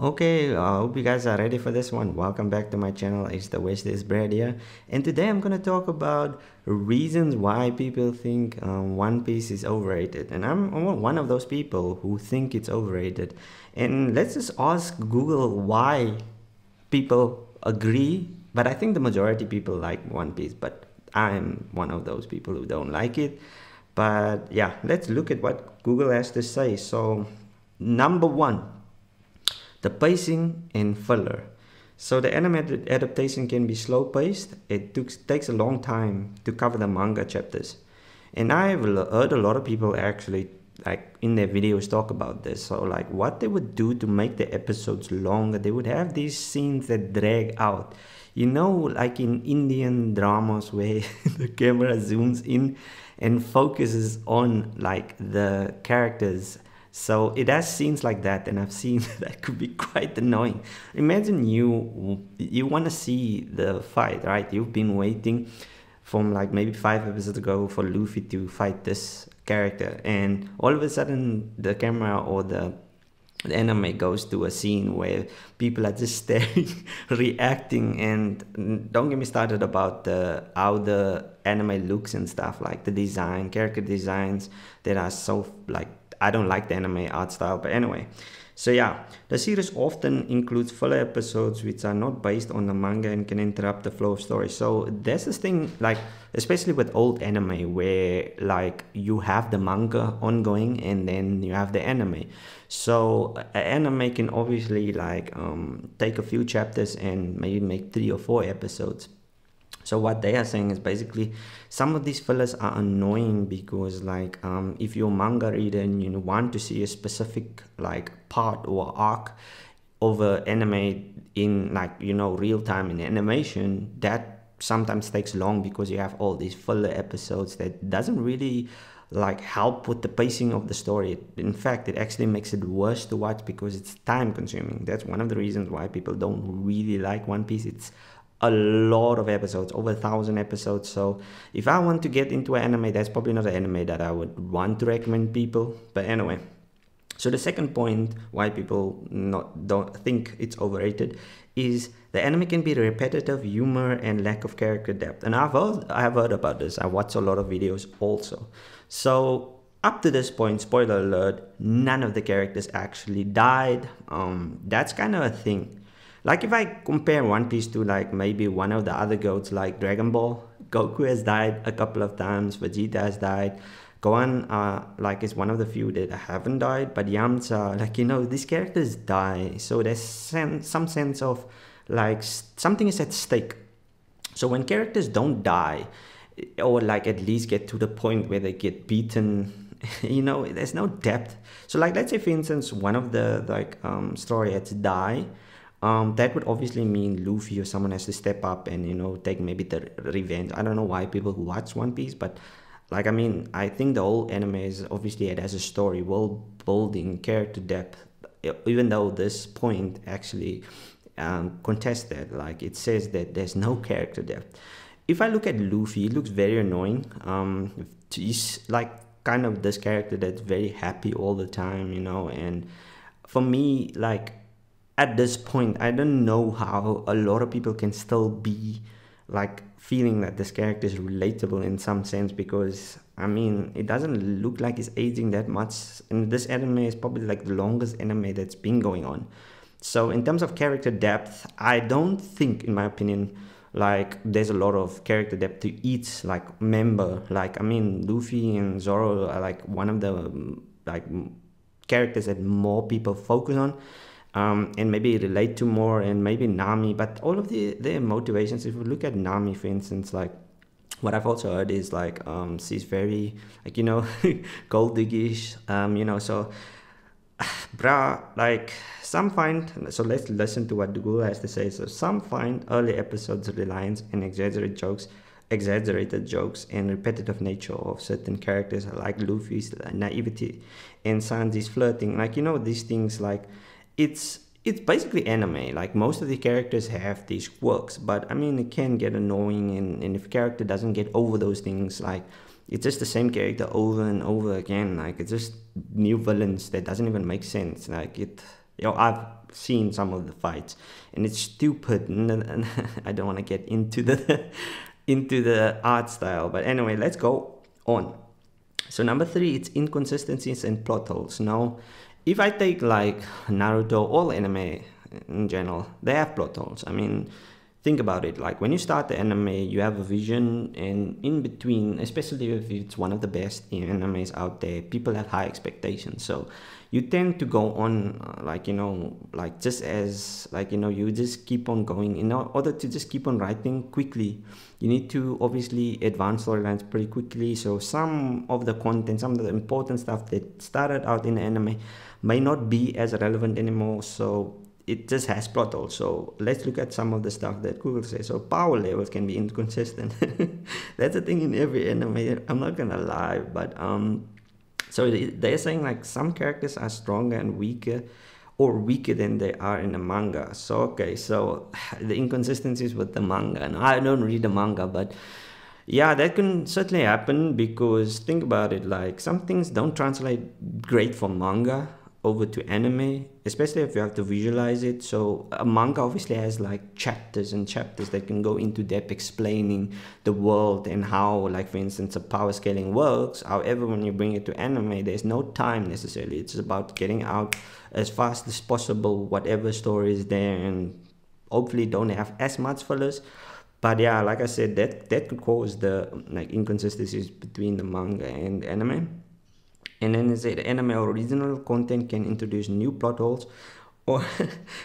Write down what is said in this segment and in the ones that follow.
Okay, I hope you guys are ready for this one. Welcome back to my channel. It's the Wish This Bread here, and today I'm gonna talk about reasons why people think One Piece is overrated, and I'm one of those people who think it's overrated. And let's just ask Google why people agree, but I think the majority people like One Piece, but I'm one of those people who don't like it. But yeah, let's look at what Google has to say. So, number one, the pacing and filler. So the animated adaptation can be slow paced. Takes a long time to cover the manga chapters. And I've heard a lot of people actually like in their videos talk about this. So like what they would do to make the episodes longer, they would have these scenes that drag out. You know, like in Indian dramas where the camera zooms in and focuses on like the characters, so it has scenes like that, and I've seen that could be quite annoying. Imagine you want to see the fight, right? You've been waiting from like maybe 5 episodes ago for Luffy to fight this character, and all of a sudden the camera or the anime goes to a scene where people are just staring, reacting, and don't get me started about the how the anime looks and stuff, like the design, character designs that are so like I don't like the anime art style, but anyway. So yeah, the series often includes filler episodes which are not based on the manga and can interrupt the flow of story. So there's this thing like, especially with old anime, where like you have the manga ongoing and then you have the anime. So anime can obviously like take a few chapters and maybe make 3 or 4 episodes. So what they are saying is basically some of these fillers are annoying because like if you're a manga reader and you want to see a specific like part or arc of a anime in like real time in animation, that sometimes takes long because you have all these filler episodes that doesn't really like help with the pacing of the story. In fact, it actually makes it worse to watch because it's time consuming. That's one of the reasons why people don't really like One Piece. It's a lot of episodes, over 1,000 episodes. So if I want to get into an anime, that's probably not an anime that I would want to recommend people. But anyway, so the second point why people don't think it's overrated is the anime can be repetitive humor and lack of character depth. And I've heard about this. I watched a lot of videos also. So up to this point, spoiler alert, none of the characters actually died. That's kind of a thing. Like if I compare One Piece to like maybe one of the other goats like Dragon Ball, Goku has died a couple of times, Vegeta has died, Gohan like is one of the few that haven't died, but Yamcha, like these characters die, so there's some sense of like something is at stake. So when characters don't die, or like at least get to the point where they get beaten, there's no depth. So like let's say for instance one of the like story heads die. That would obviously mean Luffy or someone has to step up and take maybe the revenge. I don't know why people who watch One Piece, but like I think the whole anime is obviously it has a story, world building, character depth. Even though this point actually contests that, like it says that there's no character depth. If I look at Luffy, he looks very annoying. He's like kind of this character that's very happy all the time, and for me, like at this point, I don't know how a lot of people can still be like feeling that this character is relatable in some sense, because it doesn't look like it's aging that much, and this anime is probably like the longest anime that's been going on. So in terms of character depth, I don't think, in my opinion, like there's a lot of character depth to each like member. Like Luffy and Zoro are like one of the like characters that more people focus on. And maybe relate to more, and maybe Nami, but all of their motivations, if you look at Nami for instance, like what I've also heard is like she's very like gold diggish, so bruh, like some find, so let's listen to what Google has to say. So some find early episodes reliance on exaggerated jokes and repetitive nature of certain characters, like Luffy's naivety and Sanji's flirting, like these things, like it's basically anime. Like most of the characters have these quirks, but it can get annoying, and if a character doesn't get over those things, like it's just the same character over and over again, like it's just new villains that doesn't even make sense. Like I've seen some of the fights, and it's stupid. And I don't want to get into the into the art style, but anyway, let's go on. So number three, it's inconsistencies and plot holes. Now, if I take like Naruto, all anime in general, they have plot holes. I mean, think about it. Like when you start the anime, you have a vision, and in between, especially if it's one of the best animes out there, people have high expectations. So you tend to go on, like, you know, like just as, like, you know, you just keep on going in order to just keep on writing quickly. You need to obviously advance storylines pretty quickly. So some of the content, some of the important stuff that started out in the anime may not be as relevant anymore. So it just has plot holes. So let's look at some of the stuff that Google says. So power levels can be inconsistent. That's a thing in every anime. I'm not gonna lie, but so they're saying like some characters are stronger and weaker, or weaker than they are in the manga. So okay, so the inconsistencies with the manga. And I don't read the manga, but yeah, that can certainly happen, because think about it, like some things don't translate great from manga over to anime, especially if you have to visualize it. So a manga obviously has like chapters and chapters that can go into depth explaining the world and how, like for instance, a power scaling works. However, when you bring it to anime, there's no time necessarily. It's about getting out as fast as possible whatever story is there, and hopefully don't have as much fillers. But yeah, like I said, that could cause the like inconsistencies between the manga and anime. And then it said anime original content can introduce new plot holes or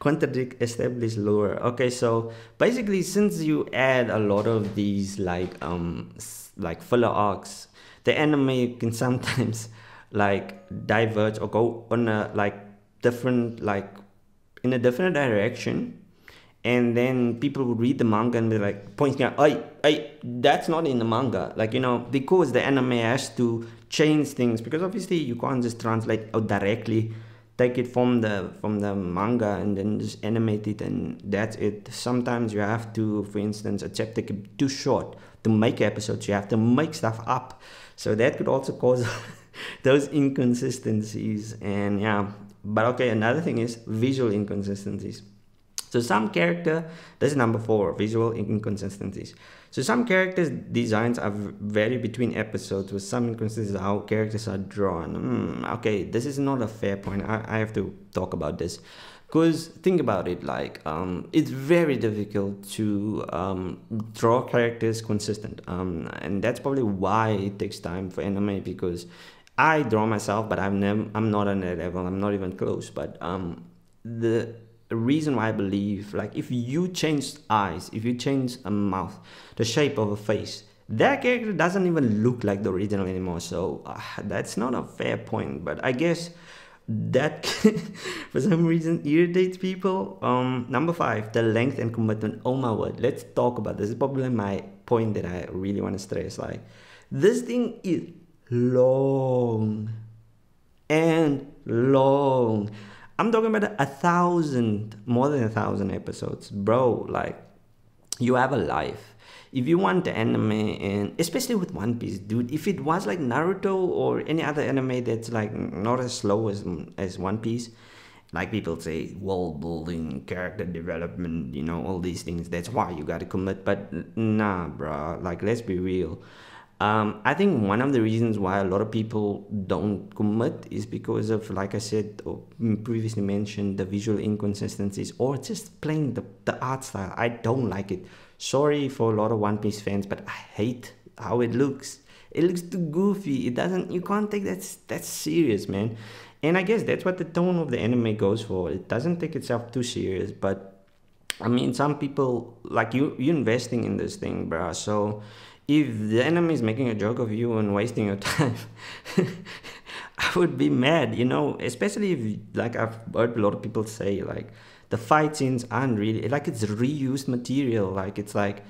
contradict established lore. Okay, so basically, since you add a lot of these like filler arcs, the anime can sometimes like diverge or go on a like different, like in a different direction, and then people would read the manga and be like pointing out, hey, that's not in the manga, like, you know, because the anime has to change things, because obviously you can't just translate or directly take it from the manga and then just animate it and that's it. Sometimes you have to, for instance, a chapter could be too short to make episodes, you have to make stuff up, so that could also cause those inconsistencies. And yeah, but okay, another thing is visual inconsistencies. So some character, this is number 4, visual inconsistencies. So some characters' designs are vary between episodes, with some inconsistencies how characters are drawn. Okay, this is not a fair point. I have to talk about this. Because think about it, like it's very difficult to draw characters consistent. And that's probably why it takes time for anime, because I draw myself, but I'm not on that level. I'm not even close. But the reason why I believe, like, if you change eyes, if you change a mouth, the shape of a face, that character doesn't even look like the original anymore. So that's not a fair point, but I guess that for some reason irritates people. Number 5, the length and commitment. Oh my word, let's talk about this. This is probably my point that I really want to stress. Like, this thing is long and long. I'm talking about 1,000, more than 1,000 episodes, bro. Like, you have a life. If you want the anime, and especially with One Piece, dude, if it was like Naruto or any other anime that's like not as slow as One Piece, like people say, world building, character development, you know, all these things, that's why you gotta commit. But nah, bro, like, let's be real. I think one of the reasons why a lot of people don't commit is because of, like I said, or previously mentioned, the visual inconsistencies, or just plain the art style. I don't like it. Sorry for a lot of One Piece fans, but I hate how it looks. It looks too goofy. It doesn't, you can't take that serious, man. And I guess that's what the tone of the anime goes for. It doesn't take itself too serious, but I mean, some people, like, you're investing in this thing, bruh. So if the enemy is making a joke of you and wasting your time, I would be mad, you know, especially if, like, I've heard a lot of people say, like, the fight scenes aren't really, like, it's reused material, like, it's like,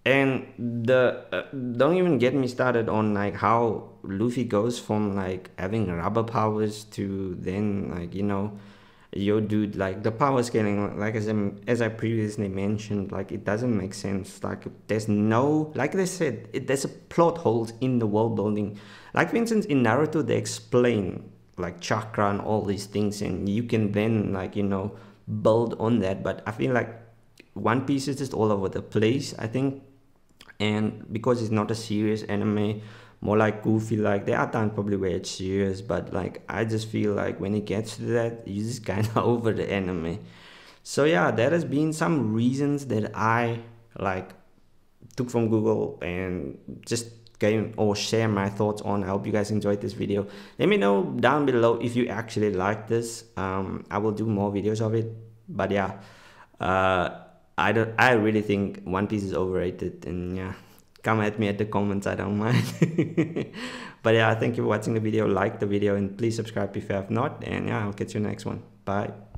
and the don't even get me started on, like, how Luffy goes from, like, having rubber powers to then, like, you know, yo, dude, like, the power scaling, like, as I previously mentioned, like, it doesn't make sense. Like, there's no, like they said, there's a plot holes in the world building. Like, for instance, in Naruto, they explain, like, chakra and all these things, and you can then, like, you know, build on that, but I feel like One Piece is just all over the place, I think. And because it's not a serious anime, more like goofy, like there are times probably where it's serious, but like I just feel like when it gets to that, you just kind of over the anime. So yeah, there has been some reasons that I like took from Google and just came or share my thoughts on. I hope you guys enjoyed this video. Let me know down below if you actually like this. I will do more videos of it. But yeah, uh, I really think One Piece is overrated, and yeah, come at me at the comments. I don't mind. But yeah, thank you for watching the video. Like the video and please subscribe if you have not. And yeah, I'll catch you next one. Bye.